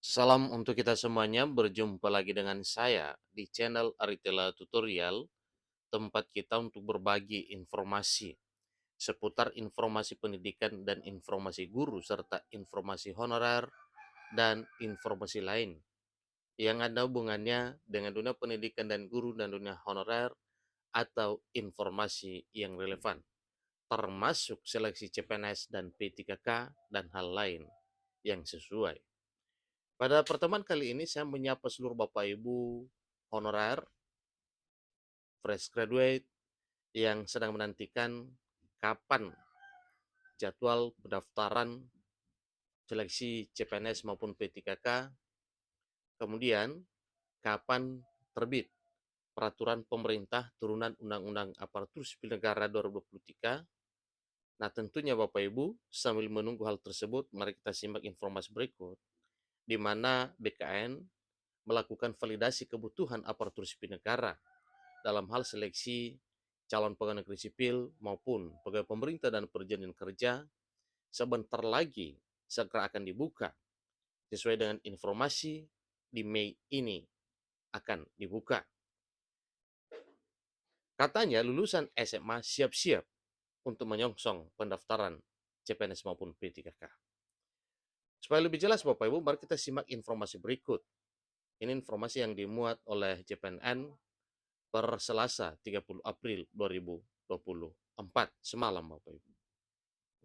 Salam untuk kita semuanya, berjumpa lagi dengan saya di channel Aritela Tutorial, tempat kita untuk berbagi informasi seputar informasi pendidikan dan informasi guru, serta informasi honorer dan informasi lain yang ada hubungannya dengan dunia pendidikan dan guru dan dunia honorer atau informasi yang relevan, termasuk seleksi CPNS dan P3K dan hal lain yang sesuai. Pada pertemuan kali ini saya menyapa seluruh Bapak Ibu honorer, fresh graduate yang sedang menantikan kapan jadwal pendaftaran seleksi CPNS maupun P3K, kemudian kapan terbit peraturan pemerintah turunan Undang-Undang Aparatur Sipil Negara 2023. Nah, tentunya Bapak Ibu, sambil menunggu hal tersebut, mari kita simak informasi berikut, di mana BKN melakukan validasi kebutuhan aparatur sipil negara dalam hal seleksi calon pegawai negeri sipil maupun pegawai pemerintah dan perjanjian kerja sebentar lagi segera akan dibuka. Sesuai dengan informasi, di Mei ini akan dibuka. Katanya lulusan SMA siap-siap untuk menyongsong pendaftaran CPNS maupun P3K. Supaya lebih jelas Bapak Ibu, mari kita simak informasi berikut. Ini informasi yang dimuat oleh JPNN per Selasa 30 April 2024 semalam Bapak Ibu.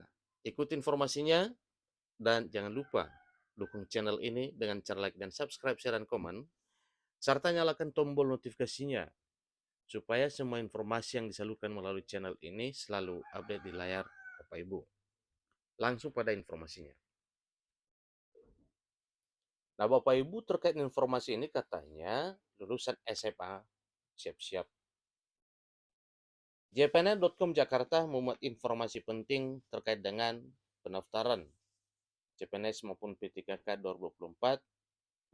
Nah, ikuti informasinya dan jangan lupa dukung channel ini dengan cara like dan subscribe, share, dan komen, serta nyalakan tombol notifikasinya supaya semua informasi yang disalurkan melalui channel ini selalu update di layar Bapak Ibu. Langsung pada informasinya. Nah, Bapak Ibu, terkait informasi ini katanya lulusan SMA siap-siap. jpnet.com Jakarta memuat informasi penting terkait dengan pendaftaran CPNS maupun P3K 2024,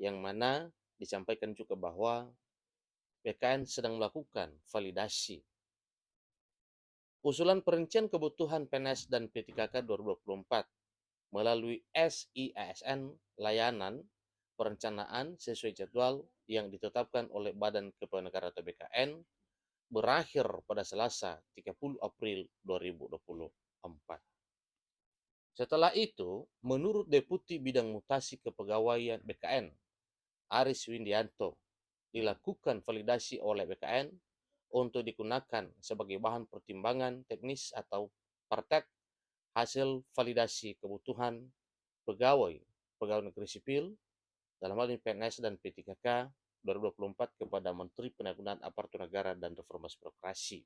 yang mana disampaikan juga bahwa BKN sedang melakukan validasi usulan perincian kebutuhan PNS dan P3K 2024 melalui SIASN layanan perencanaan sesuai jadwal yang ditetapkan oleh Badan Kepegawaian Negara atau BKN berakhir pada Selasa 30 April 2024. Setelah itu, menurut Deputi Bidang Mutasi Kepegawaian BKN, Aris Windianto, dilakukan validasi oleh BKN untuk digunakan sebagai bahan pertimbangan teknis atau praktek hasil validasi kebutuhan pegawai pegawai negeri sipil dalam hal ini PNS dan P3K 2024 kepada Menteri Penanggulangan Aparatur Negara dan Reformasi Birokrasi.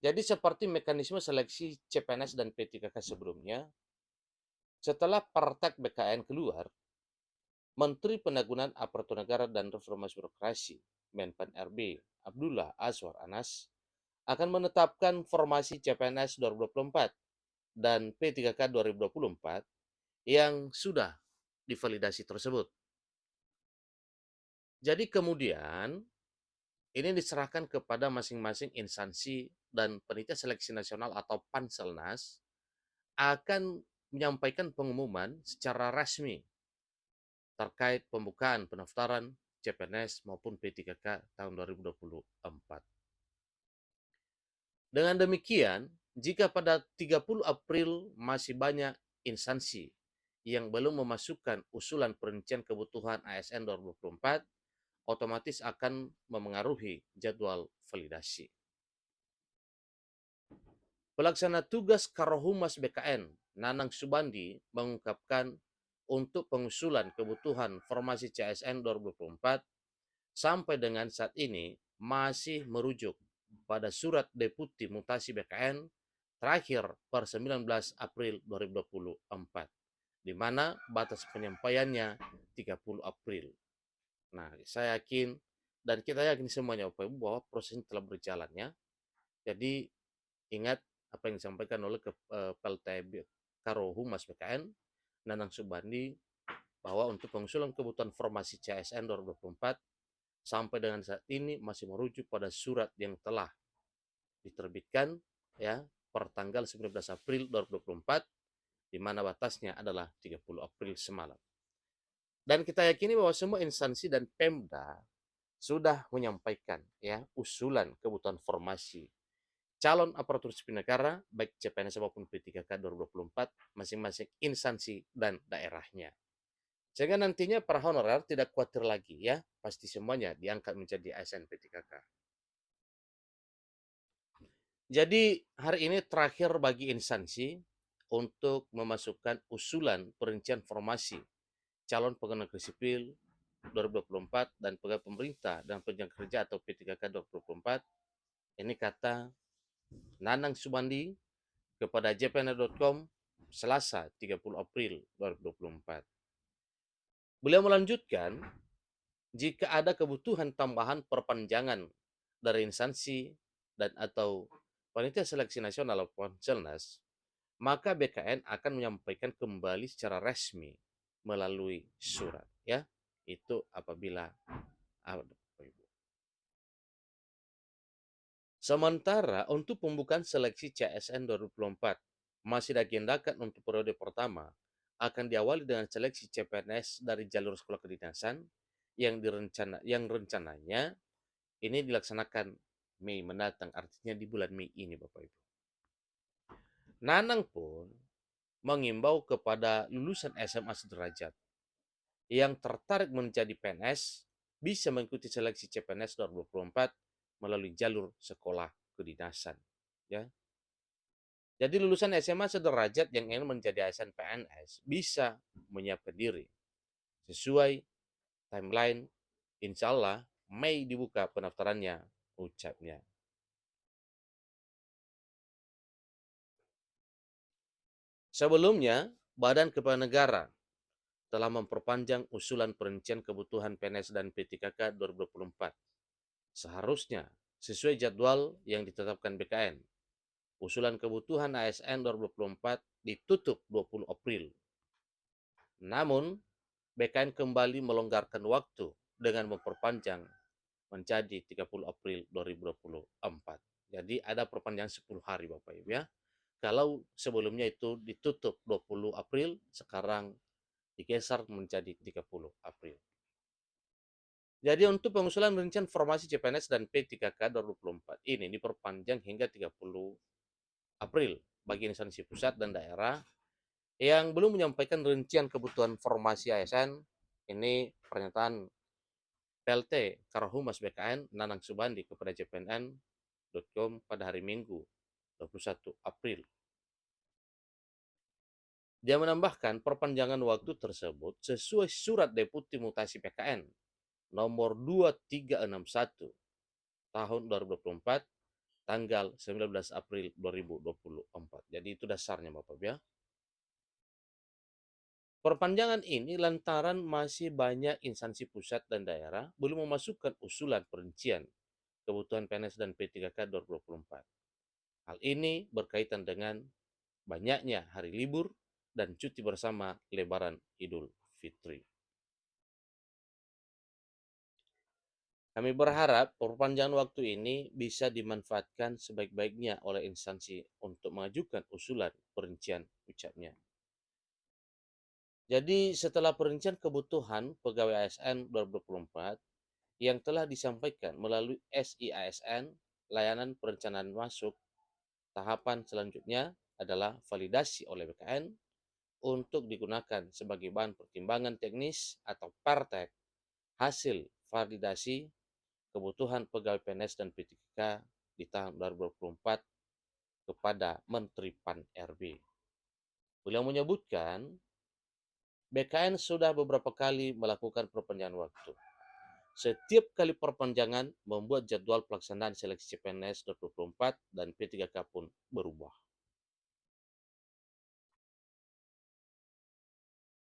Jadi seperti mekanisme seleksi CPNS dan P3K sebelumnya, setelah praktek BKN keluar, Menteri Penanggulangan Aparatur Negara dan Reformasi Birokrasi Menpan RB Abdullah Azwar Anas akan menetapkan formasi CPNS 2024 dan P3K 2024 yang sudah divalidasi tersebut. Jadi kemudian ini diserahkan kepada masing-masing instansi dan panitia seleksi nasional atau Panselnas akan menyampaikan pengumuman secara resmi terkait pembukaan pendaftaran CPNS maupun P3K tahun 2024. Dengan demikian, jika pada 30 April masih banyak instansi yang belum memasukkan usulan perincian kebutuhan ASN 2024, otomatis akan memengaruhi jadwal validasi. Pelaksana tugas Karohumas BKN, Nanang Subandi, mengungkapkan untuk pengusulan kebutuhan formasi CSN 2024 sampai dengan saat ini masih merujuk pada surat Deputi Mutasi BKN terakhir per 19 April 2024, di mana batas penyampaiannya 30 April. Nah, saya yakin dan kita yakin semuanya Bapak Ibu bahwa proses ini telah berjalan ya. Jadi ingat apa yang disampaikan oleh PLT Karohumas BKN Nanang Subandi bahwa untuk pengusulan kebutuhan formasi CSN 2024 sampai dengan saat ini masih merujuk pada surat yang telah diterbitkan ya per tanggal 19 April 2024, di mana batasnya adalah 30 April semalam. Dan kita yakini bahwa semua instansi dan Pemda sudah menyampaikan ya usulan kebutuhan formasi calon aparatur sipil negara baik CPNS maupun P3K 2024 masing-masing instansi dan daerahnya. Sehingga nantinya para honorer tidak khawatir lagi ya, pasti semuanya diangkat menjadi ASN P3K. Jadi hari ini terakhir bagi instansi untuk memasukkan usulan perincian formasi calon pegawai negeri sipil 2024 dan pegawai pemerintah dan pejabat kerja atau P3K 2024. Ini kata Nanang Subandi kepada jpn.com Selasa 30 April 2024. Beliau melanjutkan, jika ada kebutuhan tambahan perpanjangan dari instansi dan atau Panitia Seleksi Nasional atau Ponselnas, maka BKN akan menyampaikan kembali secara resmi melalui surat. Ya, itu apabila sementara untuk pembukaan seleksi CSN 2024 masih diagendakan untuk periode pertama akan diawali dengan seleksi CPNS dari jalur sekolah kedinasan yang rencananya ini dilaksanakan Mei mendatang, artinya di bulan Mei ini Bapak Ibu. Nanang pun mengimbau kepada lulusan SMA sederajat yang tertarik menjadi PNS bisa mengikuti seleksi CPNS 2024 melalui jalur sekolah kedinasan. Ya. Jadi lulusan SMA sederajat yang ingin menjadi ASN PNS bisa menyiapkan diri sesuai timeline. Insya Allah Mei dibuka pendaftarannya, ucapnya. Sebelumnya, Badan Kepegawaian Negara telah memperpanjang usulan perincian kebutuhan PNS dan P3K 2024. Seharusnya sesuai jadwal yang ditetapkan BKN. Usulan kebutuhan ASN 2024 ditutup 20 April. Namun, BKN kembali melonggarkan waktu dengan memperpanjang menjadi 30 April 2024. Jadi ada perpanjangan 10 hari Bapak Ibu ya. Kalau sebelumnya itu ditutup 20 April, sekarang digeser menjadi 30 April. Jadi untuk pengusulan rincian formasi CPNS dan P3K 2024 ini diperpanjang hingga 30 April bagi instansi pusat dan daerah yang belum menyampaikan rincian kebutuhan formasi ASN. Ini pernyataan PLT Karohumas BKN Nanang Subandi kepada jpnn.com pada hari Minggu 21 April. Dia menambahkan perpanjangan waktu tersebut sesuai surat Deputi Mutasi PKN nomor 2361 tahun 2024 tanggal 19 April 2024. Jadi itu dasarnya Bapak ya. Perpanjangan ini lantaran masih banyak instansi pusat dan daerah belum memasukkan usulan perincian kebutuhan PNS dan P3K 2024. Hal ini berkaitan dengan banyaknya hari libur dan cuti bersama Lebaran Idul Fitri. Kami berharap perpanjangan waktu ini bisa dimanfaatkan sebaik-baiknya oleh instansi untuk mengajukan usulan perincian, ucapnya. Jadi setelah perincian kebutuhan pegawai ASN 2024 yang telah disampaikan melalui SIASN, layanan perencanaan masuk, tahapan selanjutnya adalah validasi oleh BKN untuk digunakan sebagai bahan pertimbangan teknis atau pertek hasil validasi kebutuhan pegawai PNS dan P3K di tahun 2024 kepada Menteri PAN-RB. Beliau menyebutkan BKN sudah beberapa kali melakukan perpanjangan waktu. Setiap kali perpanjangan membuat jadwal pelaksanaan seleksi CPNS 2024 dan P3K pun berubah.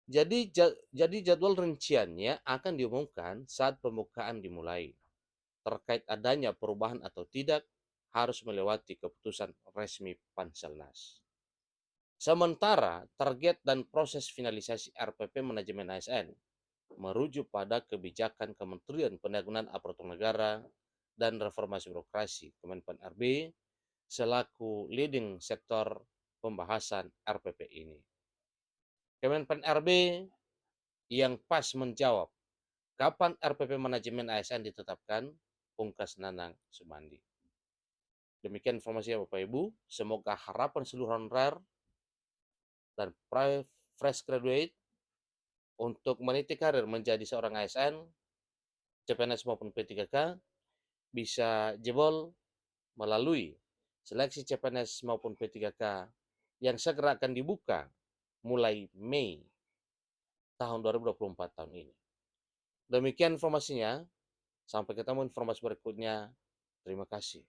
Jadi jadwal rinciannya akan diumumkan saat pembukaan dimulai. Terkait adanya perubahan atau tidak harus melewati keputusan resmi Panselnas. Sementara target dan proses finalisasi RPP manajemen ASN merujuk pada kebijakan Kementerian Pendayagunaan Aparatur Negara dan Reformasi Birokrasi Kemenpan-RB selaku leading sektor pembahasan RPP ini. Kemenpan-RB yang pas menjawab kapan RPP manajemen ASN ditetapkan, Pungkas Nanang Sumandi. Demikian informasi ya Bapak Ibu. Semoga harapan seluruh honorer dan fresh graduate untuk meniti karir menjadi seorang ASN, CPNS maupun P3K bisa jebol melalui seleksi CPNS maupun P3K yang segera akan dibuka mulai Mei tahun 2024 tahun ini. Demikian informasinya. Sampai ketemu informasi berikutnya. Terima kasih.